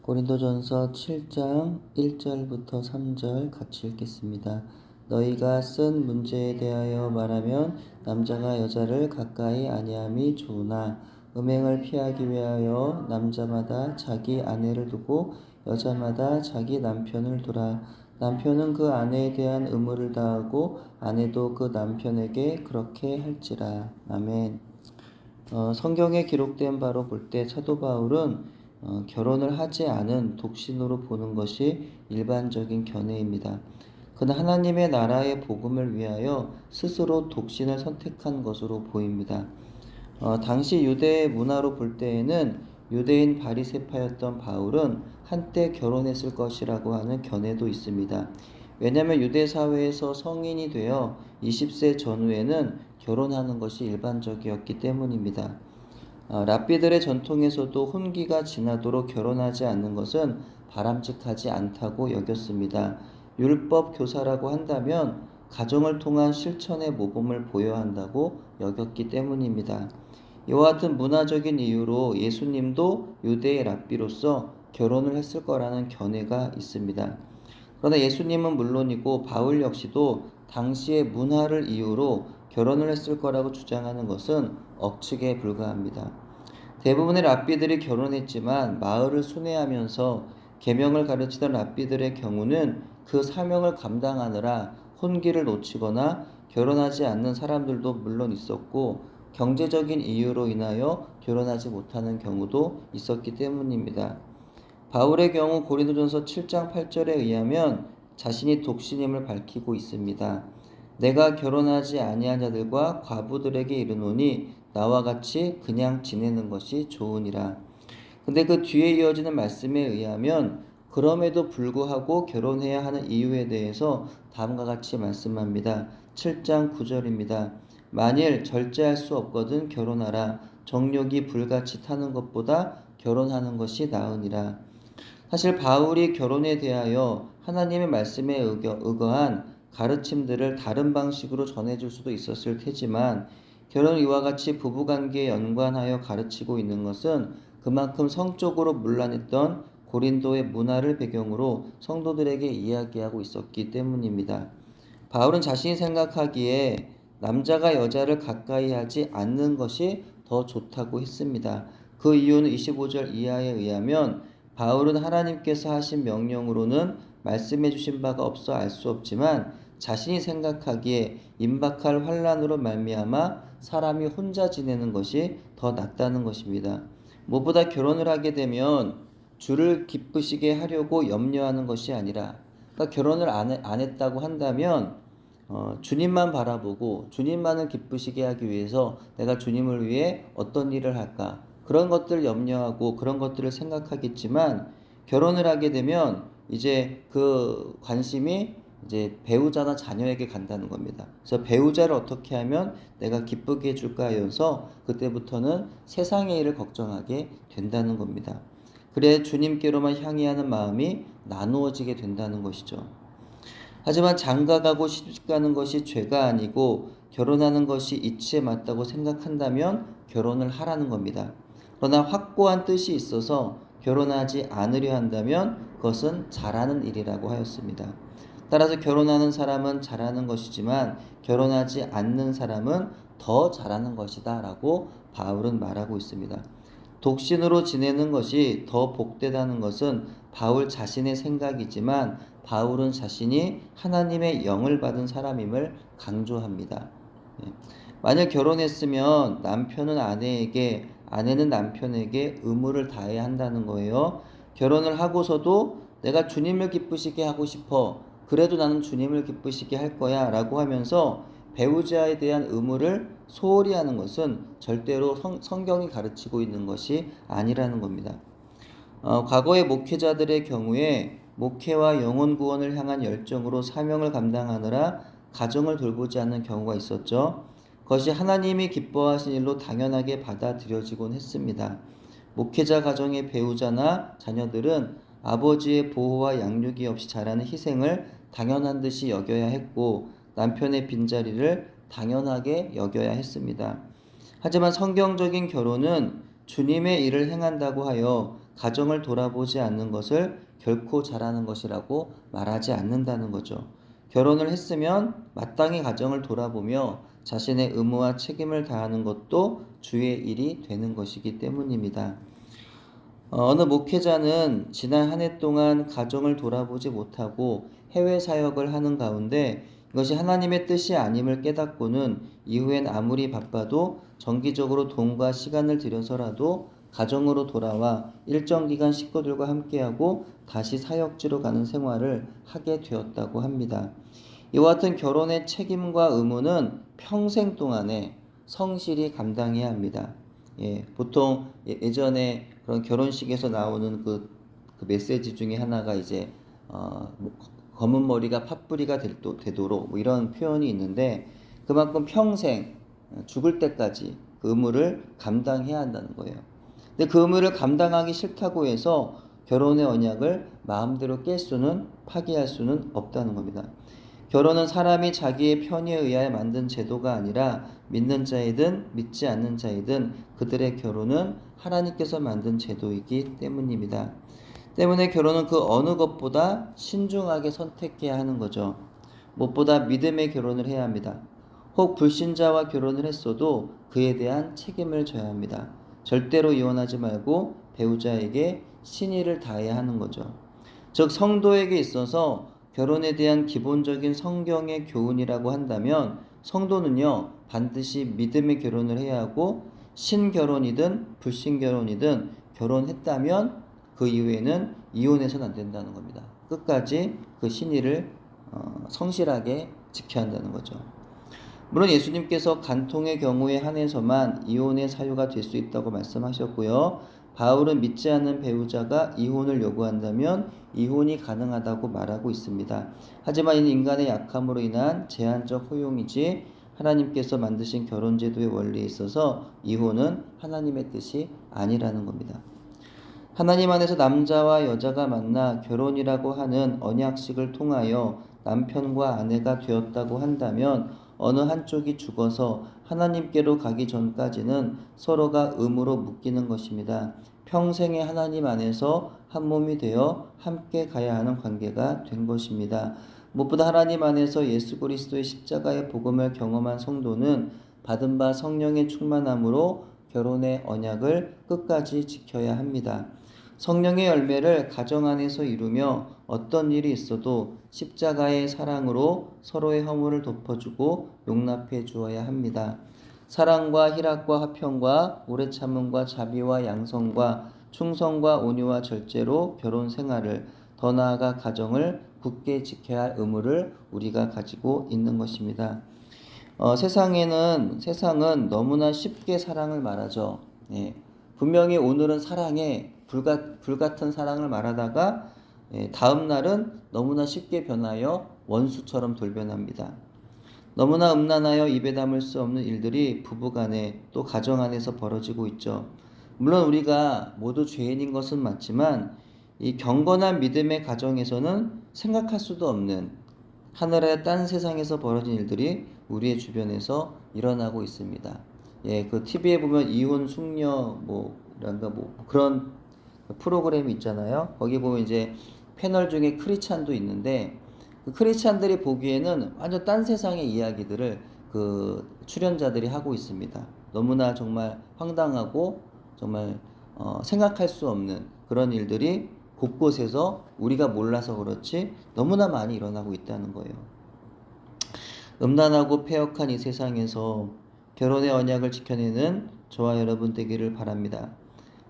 고린도전서 7장 1절부터 3절 같이 읽겠습니다. 너희가 쓴 문제에 대하여 말하면 남자가 여자를 가까이 아니함이 좋으나 음행을 피하기 위하여 남자마다 자기 아내를 두고 여자마다 자기 남편을 두라. 남편은 그 아내에 대한 의무를 다하고 아내도 그 남편에게 그렇게 할지라. 아멘. 성경에 기록된 바로 볼 때 사도 바울은 결혼을 하지 않은 독신으로 보는 것이 일반적인 견해입니다. 그는 하나님의 나라의 복음을 위하여 스스로 독신을 선택한 것으로 보입니다. 당시 유대 문화로 볼 때에는 유대인 바리새파였던 바울은 한때 결혼했을 것이라고 하는 견해도 있습니다. 왜냐하면 유대 사회에서 성인이 되어 20세 전후에는 결혼하는 것이 일반적이었기 때문입니다. 랍비들의 전통에서도 혼기가 지나도록 결혼하지 않는 것은 바람직하지 않다고 여겼습니다. 율법 교사라고 한다면 가정을 통한 실천의 모범을 보여야 한다고 여겼기 때문입니다. 이와 같은 문화적인 이유로 예수님도 유대의 랍비로서 결혼을 했을 거라는 견해가 있습니다. 그러나 예수님은 물론이고 바울 역시도 당시의 문화를 이유로 결혼을 했을 거라고 주장하는 것은 억측에 불과합니다. 대부분의 랍비들이 결혼했지만 마을을 순회하면서 계명을 가르치던 랍비들의 경우는 그 사명을 감당하느라 혼기를 놓치거나 결혼하지 않는 사람들도 물론 있었고 경제적인 이유로 인하여 결혼하지 못하는 경우도 있었기 때문입니다. 바울의 경우 고린도전서 7장 8절에 의하면 자신이 독신임을 밝히고 있습니다. 내가 결혼하지 아니한 자들과 과부들에게 이르노니 나와 같이 그냥 지내는 것이 좋으니라. 근데 그 뒤에 이어지는 말씀에 의하면 그럼에도 불구하고 결혼해야 하는 이유에 대해서 다음과 같이 말씀합니다. 7장 9절입니다. 만일 절제할 수 없거든 결혼하라. 정욕이 불같이 타는 것보다 결혼하는 것이 나으니라. 사실 바울이 결혼에 대하여 하나님의 말씀에 의거한 가르침들을 다른 방식으로 전해줄 수도 있었을 테지만 결혼을 이와 같이 부부관계에 연관하여 가르치고 있는 것은 그만큼 성적으로 문란했던 고린도의 문화를 배경으로 성도들에게 이야기하고 있었기 때문입니다. 바울은 자신이 생각하기에 남자가 여자를 가까이 하지 않는 것이 더 좋다고 했습니다. 그 이유는 25절 이하에 의하면 바울은 하나님께서 하신 명령으로는 말씀해 주신 바가 없어 알 수 없지만 자신이 생각하기에 임박할 환난으로 말미암아 사람이 혼자 지내는 것이 더 낫다는 것입니다. 무엇보다 결혼을 하게 되면 주를 기쁘시게 하려고 염려하는 것이 아니라 그러니까 결혼을 안 했다고 한다면 주님만 바라보고 주님만을 기쁘시게 하기 위해서 내가 주님을 위해 어떤 일을 할까 그런 것들을 염려하고 그런 것들을 생각하겠지만 결혼을 하게 되면 이제 그 관심이 이제 배우자나 자녀에게 간다는 겁니다. 그래서 배우자를 어떻게 하면 내가 기쁘게 해줄까 하여서 그때부터는 세상의 일을 걱정하게 된다는 겁니다. 그래 주님께로만 향해하는 마음이 나누어지게 된다는 것이죠. 하지만 장가가고 시집가는 것이 죄가 아니고 결혼하는 것이 이치에 맞다고 생각한다면 결혼을 하라는 겁니다. 그러나 확고한 뜻이 있어서 결혼하지 않으려 한다면 그것은 잘하는 일이라고 하였습니다. 따라서 결혼하는 사람은 잘하는 것이지만 결혼하지 않는 사람은 더 잘하는 것이다 라고 바울은 말하고 있습니다. 독신으로 지내는 것이 더 복되다는 것은 바울 자신의 생각이지만 바울은 자신이 하나님의 영을 받은 사람임을 강조합니다. 만약 결혼했으면 남편은 아내에게, 아내는 남편에게 의무를 다해야 한다는 거예요. 결혼을 하고서도 내가 주님을 기쁘시게 하고 싶어. 그래도 나는 주님을 기쁘시게 할 거야 라고 하면서 배우자에 대한 의무를 소홀히 하는 것은 절대로 성경이 가르치고 있는 것이 아니라는 겁니다. 과거의 목회자들의 경우에 목회와 영혼 구원을 향한 열정으로 사명을 감당하느라 가정을 돌보지 않는 경우가 있었죠. 그것이 하나님이 기뻐하신 일로 당연하게 받아들여지곤 했습니다. 목회자 가정의 배우자나 자녀들은 아버지의 보호와 양육이 없이 자라는 희생을 당연한 듯이 여겨야 했고 남편의 빈자리를 당연하게 여겨야 했습니다. 하지만 성경적인 결혼은 주님의 일을 행한다고 하여 가정을 돌아보지 않는 것을 결코 잘하는 것이라고 말하지 않는다는 거죠. 결혼을 했으면 마땅히 가정을 돌아보며 자신의 의무와 책임을 다하는 것도 주의 일이 되는 것이기 때문입니다. 어느 목회자는 지난 한 해 동안 가정을 돌아보지 못하고 해외 사역을 하는 가운데 이것이 하나님의 뜻이 아님을 깨닫고는 이후엔 아무리 바빠도 정기적으로 돈과 시간을 들여서라도 가정으로 돌아와 일정 기간 식구들과 함께하고 다시 사역지로 가는 생활을 하게 되었다고 합니다. 이와 같은 결혼의 책임과 의무는 평생 동안에 성실히 감당해야 합니다. 보통 예전에 그런 결혼식에서 나오는 그 메시지 중에 하나가 이제 뭐 검은 머리가 팥뿌리가 되도록 뭐 이런 표현이 있는데 그만큼 평생 죽을 때까지 그 의무를 감당해야 한다는 거예요. 근데 그 의무를 감당하기 싫다고 해서 결혼의 언약을 마음대로 깰 수는 파기할 수는 없다는 겁니다. 결혼은 사람이 자기의 편의에 의하여 만든 제도가 아니라 믿는 자이든 믿지 않는 자이든 그들의 결혼은 하나님께서 만든 제도이기 때문입니다. 때문에 결혼은 그 어느 것보다 신중하게 선택해야 하는 거죠. 무엇보다 믿음의 결혼을 해야 합니다. 혹 불신자와 결혼을 했어도 그에 대한 책임을 져야 합니다. 절대로 이혼하지 말고 배우자에게 신의를 다해야 하는 거죠. 즉 성도에게 있어서 결혼에 대한 기본적인 성경의 교훈이라고 한다면 성도는요 반드시 믿음의 결혼을 해야 하고 신결혼이든 불신결혼이든 결혼했다면 그 이후에는 이혼해서는 안 된다는 겁니다. 끝까지 그 신의를 성실하게 지켜야 한다는 거죠. 물론 예수님께서 간통의 경우에 한해서만 이혼의 사유가 될 수 있다고 말씀하셨고요. 바울은 믿지 않는 배우자가 이혼을 요구한다면 이혼이 가능하다고 말하고 있습니다. 하지만 이는 인간의 약함으로 인한 제한적 허용이지 하나님께서 만드신 결혼제도의 원리에 있어서 이혼은 하나님의 뜻이 아니라는 겁니다. 하나님 안에서 남자와 여자가 만나 결혼이라고 하는 언약식을 통하여 남편과 아내가 되었다고 한다면 어느 한쪽이 죽어서 하나님께로 가기 전까지는 서로가 의무로 묶이는 것입니다. 평생의 하나님 안에서 한 몸이 되어 함께 가야 하는 관계가 된 것입니다. 무엇보다 하나님 안에서 예수 그리스도의 십자가의 복음을 경험한 성도는 받은 바 성령의 충만함으로 결혼의 언약을 끝까지 지켜야 합니다. 성령의 열매를 가정 안에서 이루며 어떤 일이 있어도 십자가의 사랑으로 서로의 허물을 덮어주고 용납해 주어야 합니다. 사랑과 희락과 화평과 오래 참음과 자비와 양성과 충성과 온유와 절제로 결혼 생활을 더 나아가 가정을 굳게 지켜야 할 의무를 우리가 가지고 있는 것입니다. 세상은 너무나 쉽게 사랑을 말하죠. 분명히 오늘은 사랑에 불같은 사랑을 말하다가 다음 날은 너무나 쉽게 변하여 원수처럼 돌변합니다. 너무나 음란하여 입에 담을 수 없는 일들이 부부간에 또 가정 안에서 벌어지고 있죠. 물론 우리가 모두 죄인인 것은 맞지만 이 경건한 믿음의 가정에서는 생각할 수도 없는 하늘의 딴 세상에서 벌어진 일들이 우리의 주변에서 일어나고 있습니다. 그 TV에 보면 이혼 숙녀 그런 프로그램이 있잖아요. 거기 보면 이제 패널 중에 크리스찬도 있는데 그 크리스찬들이 보기에는 완전 딴 세상의 이야기들을 그 출연자들이 하고 있습니다. 너무나 정말 황당하고 정말 생각할 수 없는 그런 일들이 곳곳에서 우리가 몰라서 그렇지 너무나 많이 일어나고 있다는 거예요. 음란하고 패역한 이 세상에서 결혼의 언약을 지켜내는 저와 여러분 되기를 바랍니다.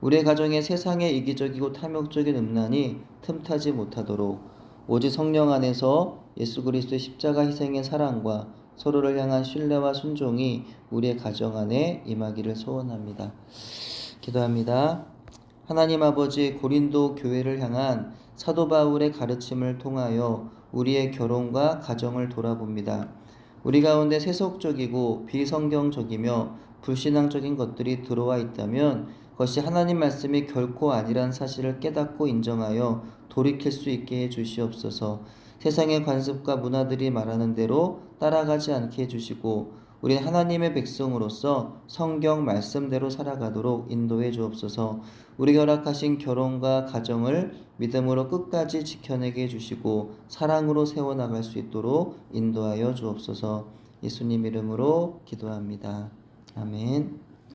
우리의 가정에 세상의 이기적이고 탐욕적인 음란이 틈타지 못하도록 오직 성령 안에서 예수 그리스도의 십자가 희생의 사랑과 서로를 향한 신뢰와 순종이 우리의 가정 안에 임하기를 소원합니다. 기도합니다. 하나님 아버지, 고린도 교회를 향한 사도 바울의 가르침을 통하여 우리의 결혼과 가정을 돌아봅니다. 우리 가운데 세속적이고 비성경적이며 불신앙적인 것들이 들어와 있다면 그것이 하나님 말씀이 결코 아니란 사실을 깨닫고 인정하여 돌이킬 수 있게 해 주시옵소서. 세상의 관습과 문화들이 말하는 대로 따라가지 않게 해주시고 우리 하나님의 백성으로서 성경 말씀대로 살아가도록 인도해 주옵소서. 우리가 허락하신 결혼과 가정을 믿음으로 끝까지 지켜내게 해주시고 사랑으로 세워나갈 수 있도록 인도하여 주옵소서. 예수님 이름으로 기도합니다. 아멘.